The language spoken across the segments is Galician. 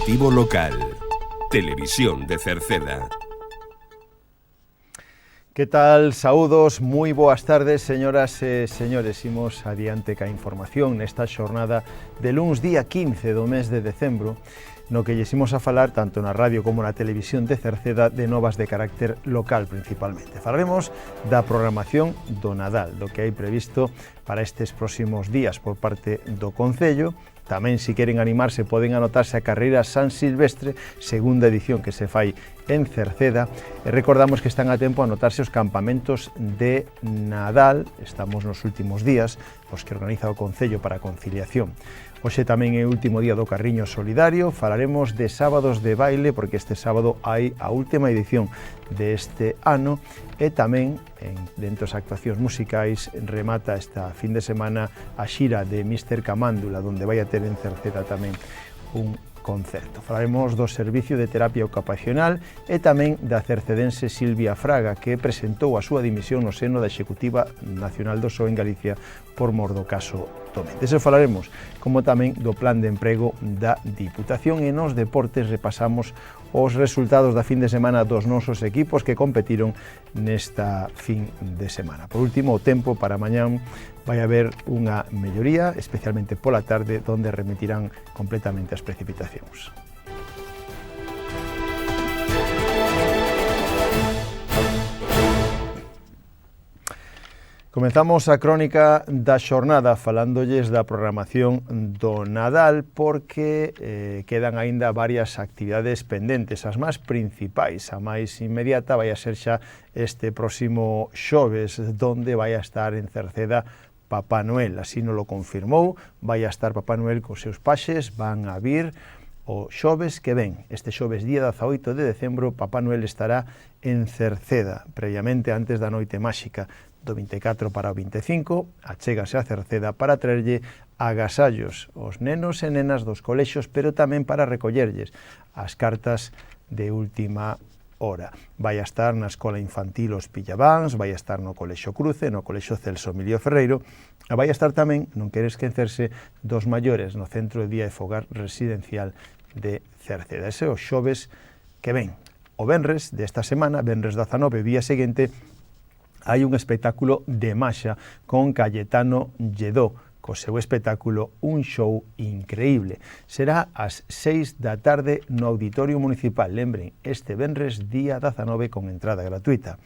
Informativo local. Televisión de Cerceda. Que tal? Saúdos, moi boas tardes, señoras e señores. Imos adiante ca información nesta xornada de luns día 15 do mes de decembro, no que lles imos a falar tanto na radio como na televisión de Cerceda de novas de carácter local principalmente. Falaremos da programación do Nadal, do que hai previsto para estes próximos días por parte do Concello. Tamén, se queren animarse, poden anotarse a carreira San Silvestre, segunda edición que se fai en Cerceda. E recordamos que están a tempo a anotarse os campamentos de Nadal. Estamos nos últimos días, os que organiza o Concello para a conciliación. Hoxe tamén é o último día do Carriño Solidario. Falaremos de sábados de baile, porque este sábado hai a última edición deste ano, e tamén, dentro das actuacións musicais, remata esta fin de semana a xira de Mr. Camándula, onde vai a ter en Cerceda tamén un concerto. Falaremos do servicio de terapia ocupacional e tamén da cercedense Silvia Fraga, que presentou a súa dimisión no seno da Executiva Nacional do PSOE en Galicia por mor do caso Tomé. Deso falaremos, como tamén do plan de emprego da Diputación, e nos deportes repasamos os resultados da fin de semana dos nosos equipos que competiron nesta fin de semana. Por último, o tempo para mañán vai haber unha melloría, especialmente pola tarde, onde remitirán completamente as precipitacións. Comezamos a crónica da xornada falándolles da programación do Nadal, porque quedan aínda varias actividades pendentes. As máis principais, a máis inmediata, vai a ser xa este próximo xoves, donde vai a estar en Cerceda Papá Noel. Así nos lo confirmou, vai a estar Papá Noel cos seus paxes, van a vir o xoves que ven. Este xoves día 18 de decembro, Papá Noel estará en Cerceda, previamente antes da noite máxica do 24 para o 25, achégase a Cerceda para traerlle agasallos aos nenos e nenas dos colexios, pero tamén para recollerlles as cartas de última hora. Vai a estar na Escola Infantil Os Pillabáns, vai a estar no Colexio Cruce, no Colexio Celso Emilio Ferreiro, e vai a estar tamén, non quere esquecerse, dos maiores no Centro de Día e Fogar Residencial de Cerceda. Ese é o xoves que ven. O venres desta semana, venres 19, día seguinte, hai un espectáculo de maxa con Cayetano Lledó, co seu espectáculo Un Show Increíble. Será ás 6 da tarde no Auditorio Municipal. Lembren, este venres día 19 con entrada gratuita.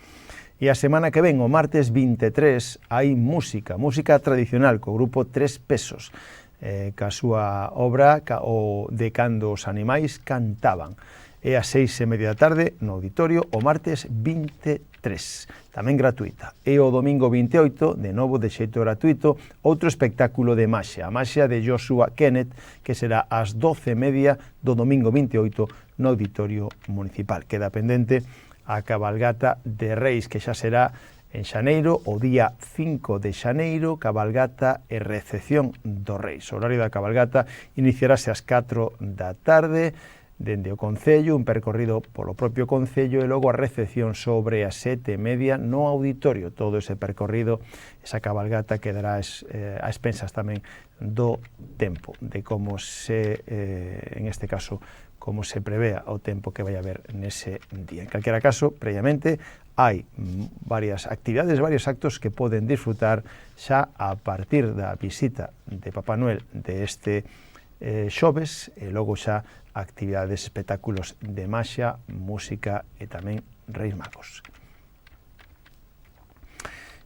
E a semana que ven, o martes 23, hai música tradicional co grupo Tres Pesos, ca súa obra o de Cando os animais cantaban. É ás 6:30 da tarde no auditorio, o martes 23, tamén gratuita. E o domingo 28, de novo de xeito gratuito, outro espectáculo de maxia, a maxia de Joshua Kenneth, que será ás 12:30 do domingo 28 no auditorio municipal. Queda pendente a cabalgata de Reis, que xa será en xaneiro, o día 5 de xaneiro, cabalgata e recepción do Reis. O horario da cabalgata iniciarase ás 4 da tarde, dende o Concello, un percorrido polo propio Concello, e logo a recepción sobre as 7:30 no auditorio. Todo ese percorrido, esa cabalgata, quedará a expensas tamén do tempo, de como se, en este caso, como se prevea o tempo que vai haber nese día. En calquera caso, previamente, hai varias actividades, varios actos que poden disfrutar xa a partir da visita de Papá Noel de este xoves, e logo xa actividades, espectáculos de maxia, música e tamén Reis Magos.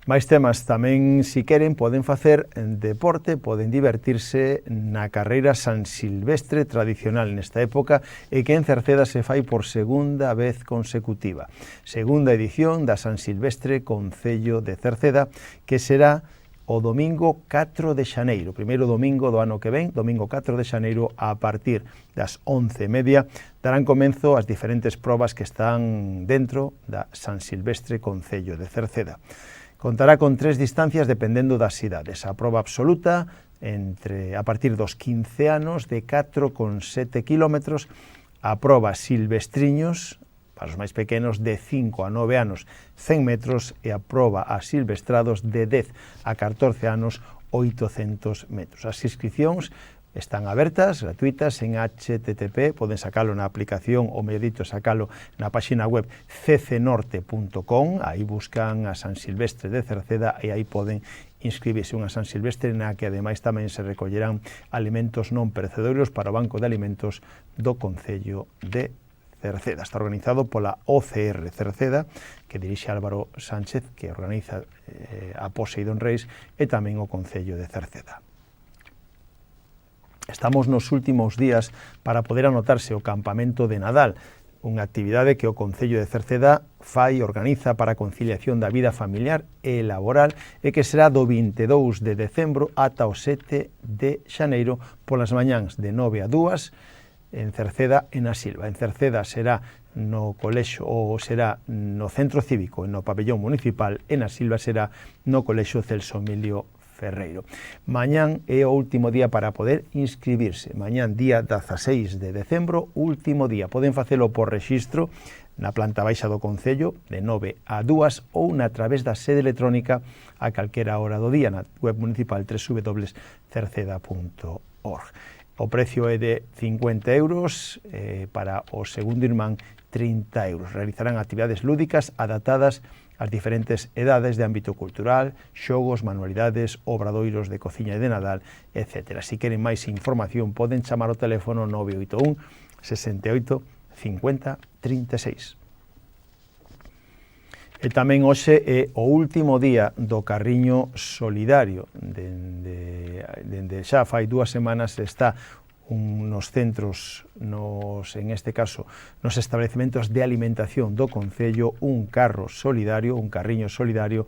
Mais temas tamén, si queren, poden facer deporte, poden divertirse na carreira San Silvestre tradicional nesta época, e que en Cerceda se fai por segunda vez consecutiva. Segunda edición da San Silvestre Concello de Cerceda, que será o domingo 4 de xaneiro, primeiro domingo do ano que ven, domingo 4 de xaneiro, a partir das 11:30, darán comenzo as diferentes probas que están dentro da San Silvestre Concello de Cerceda. Contará con 3 distancias dependendo das idades. A proba absoluta, a partir dos 15 anos, de 4,7 kilómetros, a proba silvestriños, para os máis pequenos, de 5 a 9 anos, 100 metros, e a proba a silvestrados de 10 a 14 anos, 800 metros. As inscripcións están abertas, gratuitas, en HTTP, poden sacalo na aplicación, ou mellor dito, sacalo na páxina web ccnorte.com, aí buscan a San Silvestre de Cerceda e aí poden inscribirse unha San Silvestre na que ademais tamén se recollerán alimentos non perecedouros para o Banco de Alimentos do Concello de Cerceda. Está organizado pola OCR Cerceda, que dirixe Álvaro Sánchez, que organiza a Poseidón Reis e tamén o Concello de Cerceda. Estamos nos últimos días para poder anotarse o campamento de Nadal, unha actividade que o Concello de Cerceda fai e organiza para a conciliación da vida familiar e laboral e que será do 22 de decembro ata o 7 de xaneiro polas mañáns de 9 a 2 en Cerceda e na Silva. En Cerceda será no colexo ou será no centro cívico e no pabellón municipal e na Silva será no colexo Celso Emilio Ferreiro. Mañán é o último día para poder inscribirse. Mañán, día 16 de decembro, último día. Poden facelo por rexistro na planta baixa do Concello de 9 a 2 ou na través da sede electrónica a calquera hora do día na web municipal www.cerceda.org. O precio é de 50 euros, para o segundo irmán 30 euros. Realizarán actividades lúdicas adaptadas ás diferentes edades de ámbito cultural, xogos, manualidades, obradoiros de cociña e de Nadal, etc. Se queren máis información, poden chamar ao teléfono 981 68 50 36. E tamén hoxe é o último día do Carriño Solidario. Dende xa fai 2 semanas está nos centros, en este caso, nos establecementos de alimentación do Concello, un carro solidario, un carriño solidario,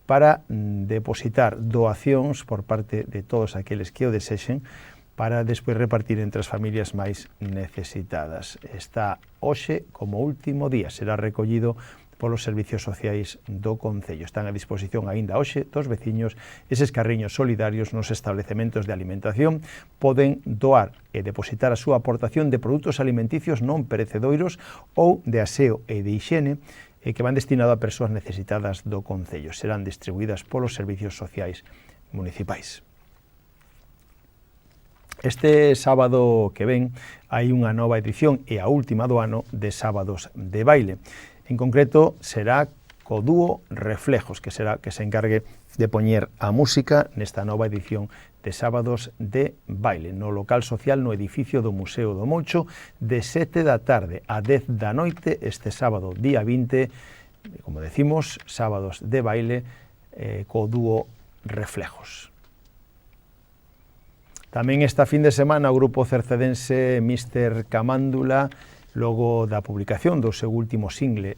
para depositar doacións por parte de todos aqueles que o desexen, para despois repartir entre as familias máis necesitadas. Está hoxe como último día, será recollido polos servicios sociais do Concello. Están a disposición aínda hoxe dos veciños. Eses carriños solidarios nos establecementos de alimentación poden doar e depositar a súa aportación de produtos alimenticios non perecedoiros ou de aseo e de hixiene que van destinado a persoas necesitadas do Concello. Serán distribuídas polos servicios sociais municipais. Este sábado que ven hai unha nova edición e a última do ano de Sábados de Baile. En concreto, será co dúo Reflejos, que será que se encargue de poñer a música nesta nova edición de Sábados de Baile, no local social no edificio do Museo do Moucho, de 7 da tarde a 10 da noite, este sábado, día 20, como decimos, Sábados de Baile, co dúo Reflejos. Tamén esta fin de semana o grupo cercedense Mr. Camándula, logo da publicación do seu último single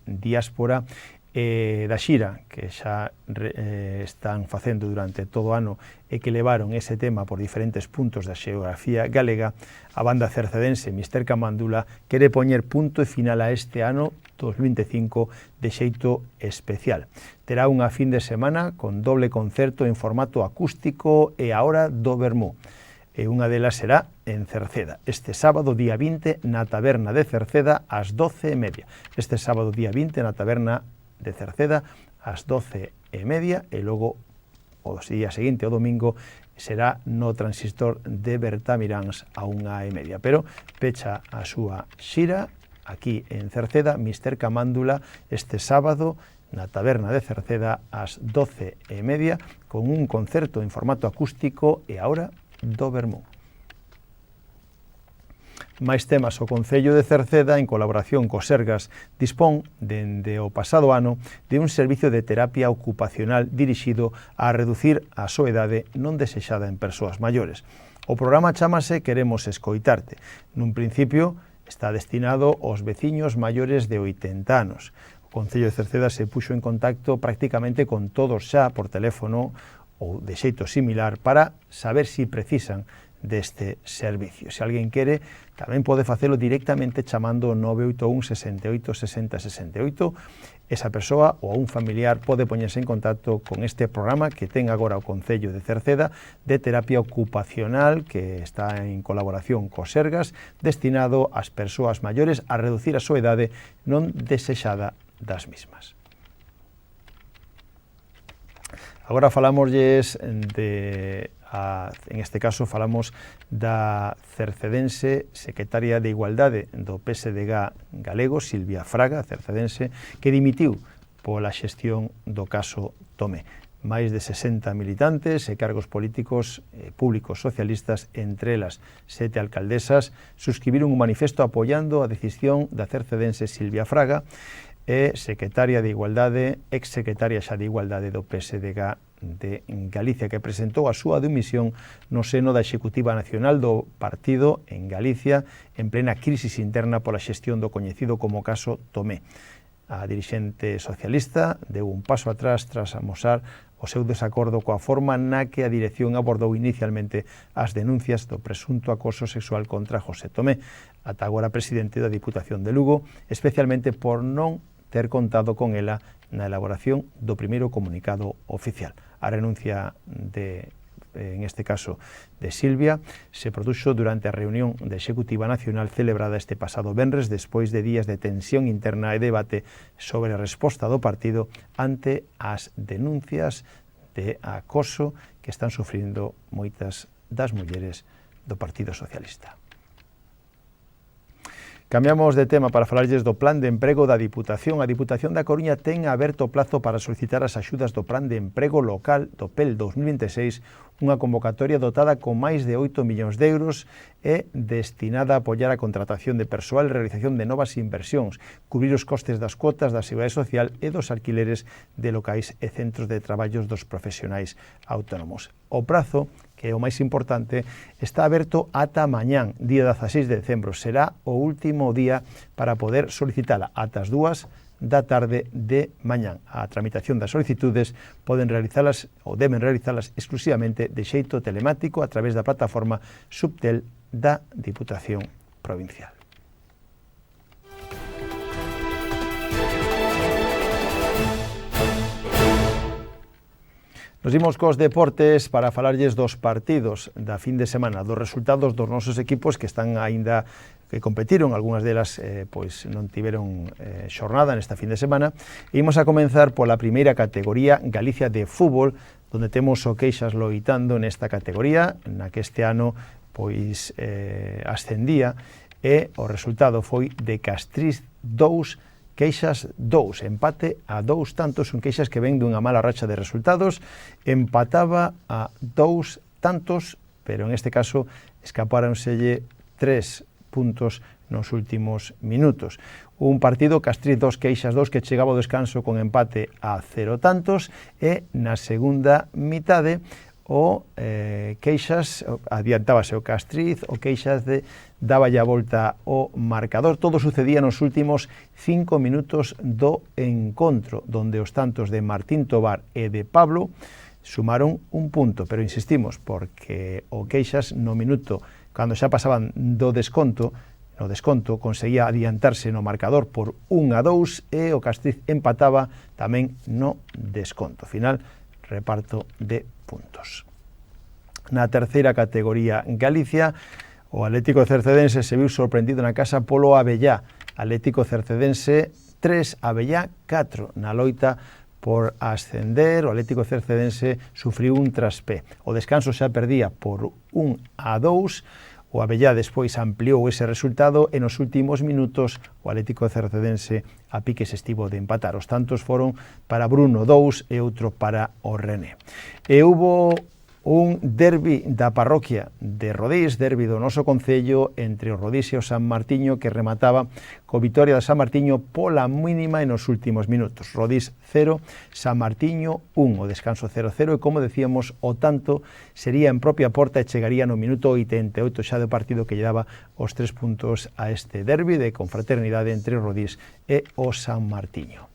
Diáspora, da xira que xa están facendo durante todo o ano e que levaron ese tema por diferentes puntos da xeografía galega, a banda cercedense Mr. Camándula quere poñer punto e final a este ano 2025 de xeito especial. Terá unha fin de semana con doble concerto en formato acústico e a hora do vermú. E unha delas será en Cerceda, este sábado día 20 na taberna de Cerceda ás 12:30. Este sábado día 20 na taberna de Cerceda ás 12:30 e logo o día seguinte, o domingo, será no Transistor de Bertamiráns a 1:30. Pero pecha a súa xira aquí en Cerceda, Mr. Camándula, este sábado na taberna de Cerceda ás 12:30 con un concerto en formato acústico e a hora do vermú. Máis temas, o Concello de Cerceda, en colaboración co Sergas, dispón, dende o pasado ano, de un servicio de terapia ocupacional dirixido a reducir a soedade non desexada en persoas maiores. O programa chámase Queremos escoitarte. Nun principio, está destinado aos veciños maiores de 80 anos. O Concello de Cerceda se puxo en contacto prácticamente con todos xa por teléfono ou de xeito similar para saber si precisan deste servicio. Se alguén quere, tamén pode facelo directamente chamando o 981 68 60 68. Esa persoa ou un familiar pode poñerse en contacto con este programa que ten agora o Concello de Cerceda de terapia ocupacional, que está en colaboración co Sergas, destinado ás persoas maiores a reducir a soedade non desexada das mismas. Agora falámosles de En este caso falamos da cercedense secretaria de Igualdade do PSDG galego, Silvia Fraga, cercedense, que dimitiu pola xestión do caso Tomé. Máis de 60 militantes e cargos políticos públicos socialistas, entre elas 7 alcaldesas, suscribiron un manifesto apoiando a decisión da cercedense Silvia Fraga e secretaria de Igualdade, exsecretaria xa de Igualdade do PSDG de Galicia, que presentou a súa dimisión no seno da Executiva Nacional do partido en Galicia en plena crisis interna pola xestión do coñecido como caso Tomé. A dirixente socialista deu un paso atrás tras amosar o seu desacordo coa forma na que a dirección abordou inicialmente as denuncias do presunto acoso sexual contra José Tomé, ata agora presidente da Diputación de Lugo, especialmente por non ter contado con ela na elaboración do primeiro comunicado oficial. A renuncia en este caso de Silvia, se produxo durante a reunión da Executiva Nacional celebrada este pasado venres, despois de días de tensión interna e debate sobre a resposta do partido ante as denuncias de acoso que están sufrindo moitas das mulleres do Partido Socialista. Cambiamos de tema para falarlles do plan de emprego da Diputación. A Diputación da Coruña ten aberto o plazo para solicitar as axudas do plan de emprego local do PEL 2026, unha convocatoria dotada con máis de 8 millóns de euros e destinada a apoiar a contratación de persoal e realización de novas inversións, cubrir os costes das cuotas da Seguridade Social e dos alquileres de locais e centros de traballos dos profesionais autónomos. O prazo, que é o máis importante, está aberto ata mañán, día 16 de decembro. Será o último día para poder solicitala ata as 2 da tarde de mañán. A tramitación das solicitudes poden realizalas ou deben realizalas exclusivamente de xeito telemático a través da plataforma Subtel da Diputación Provincial. Nos imos cos deportes para falarlles dos partidos da fin de semana, dos resultados dos nosos equipos que están aínda que competiron, algunhas delas pois non tiveron xornada nesta fin de semana. E imos a comenzar pola primeira categoría, Galicia de fútbol, donde temos o Queixas loitando nesta categoría, na que este ano pois ascendía, e o resultado foi de Castriz 2, Queixas 2, empate a 2 tantos, un Queixas que ven dunha mala racha de resultados, empataba a 2 tantos, pero en este caso escapáronselle 3 puntos nos últimos minutos. Un partido Castriz 2, Queixas 2, que chegaba ao descanso con empate a 0 tantos, e na segunda mitade o Queixas adiantábase o Castriz, o Queixas daba a volta ao marcador. Todo sucedía nos últimos 5 minutos do encontro, donde os tantos de Martín Tobar e de Pablo sumaron un punto, pero insistimos, porque o Queixas no minuto, cando xa pasaban do desconto, no desconto conseguía adiantarse no marcador por 1-2 e o Castriz empataba tamén no desconto. Final, reparto de puntos. Na terceira categoría Galicia, o Atlético Cercedense se viu sorprendido na casa polo Abellá. Atlético Cercedense 3, Abellá 4, na loita por ascender. O Atlético Cercedense sufriu un traspé. O descanso xa perdía por 1-2, o Abellá despois ampliou ese resultado e nos últimos minutos o Atlético Cercedense a piques estivo de empatar. Os tantos foron para Bruno 2 e outro para o René. E hubo un derbi da parroquia de Rodís, derbi do noso concello entre o Rodís e o San Martiño, que remataba co vitoria de San Martiño pola mínima en os últimos minutos. Rodís 0, San Martiño 1, o descanso 0-0, e como decíamos, o tanto sería en propia porta e chegaría no minuto 88 xa do partido que lle daba os 3 puntos a este derbi de confraternidade entre o Rodís e o San Martiño.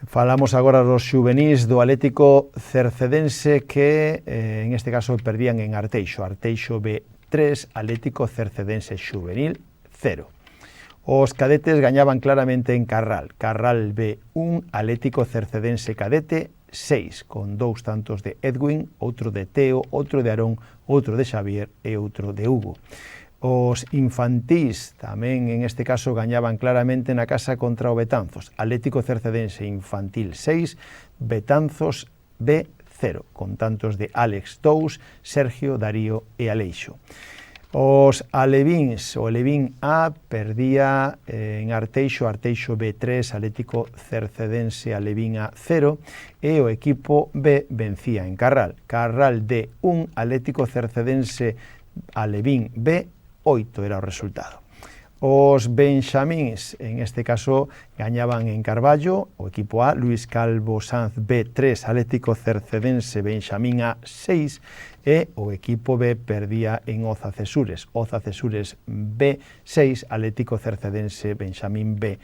Falamos agora dos xuvenís do Atlético Cercedense que, en este caso, perdían en Arteixo. Arteixo B3, Atlético Cercedense Xuvenil 0. Os cadetes gañaban claramente en Carral. Carral B1, Atlético Cercedense Cadete 6, con 2 tantos de Edwin, outro de Teo, outro de Arón, outro de Xavier e outro de Hugo. Os infantís tamén, en este caso, gañaban claramente na casa contra o Betanzos. Atlético Cercedense Infantil 6, Betanzos B0. 0, con tantos de Alex Dous, Sergio, Darío e Aleixo. Os alevíns, o alevín A perdía en Arteixo, Arteixo B3, Atlético Cercedense alevín A 0, e o equipo B vencía en Carral. Carral D1, Atlético Cercedense alevín B 8 era o resultado. Os benxamíns, en este caso, gañaban en Carballo, o equipo A, Luis Calvo Sanz B3, Atlético Cercedense benxamín A 6, e o equipo B perdía en Oza Cesures, Oza Cesures B6, Atlético Cercedense benxamín B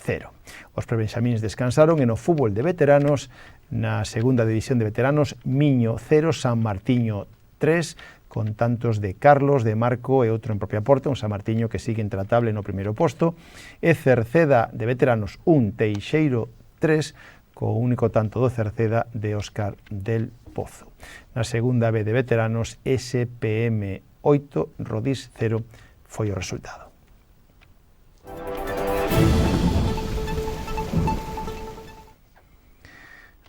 0. Os prebenxamíns descansaron e no fútbol de veteranos, na segunda división de veteranos, Miño 0, San Martiño 3, con tantos de Carlos, de Marco e outro en propia porta, un San Martiño que sigue intratable no primeiro posto, e Cerceda de veteranos 1, Teixeiro 3, co único tanto do Cerceda de Óscar del Pozo. Na segunda B de veteranos, SPM 8, Rodís 0 foi o resultado.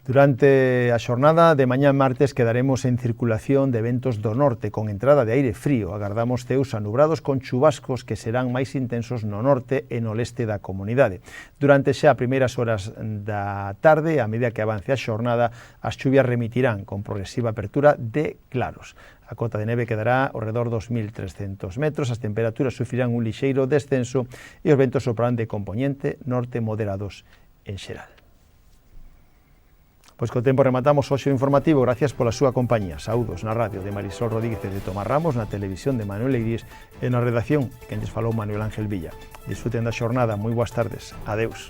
Durante a xornada de mañá martes quedaremos en circulación de ventos do norte con entrada de aire frío. Agardamos ceus anubrados con chubascos que serán máis intensos no norte e no leste da comunidade. Durante xa as primeiras horas da tarde, a medida que avance a xornada, as chuvias remitirán con progresiva apertura de claros. A cota de neve quedará ao redor dos 1.300 metros, as temperaturas sufrirán un lixeiro descenso e os ventos soprarán de compoñente norte moderados en xeral. Pois co tempo rematamos hoxe o informativo. Gracias pola súa compañía. Saúdos na radio de Marisol Rodríguez e de Tomás Ramos, na televisión de Manuel Leiris e na redacción, quen lles falou Manuel Ángel Villa. Disfruten da xornada. Moi boas tardes. Adeus.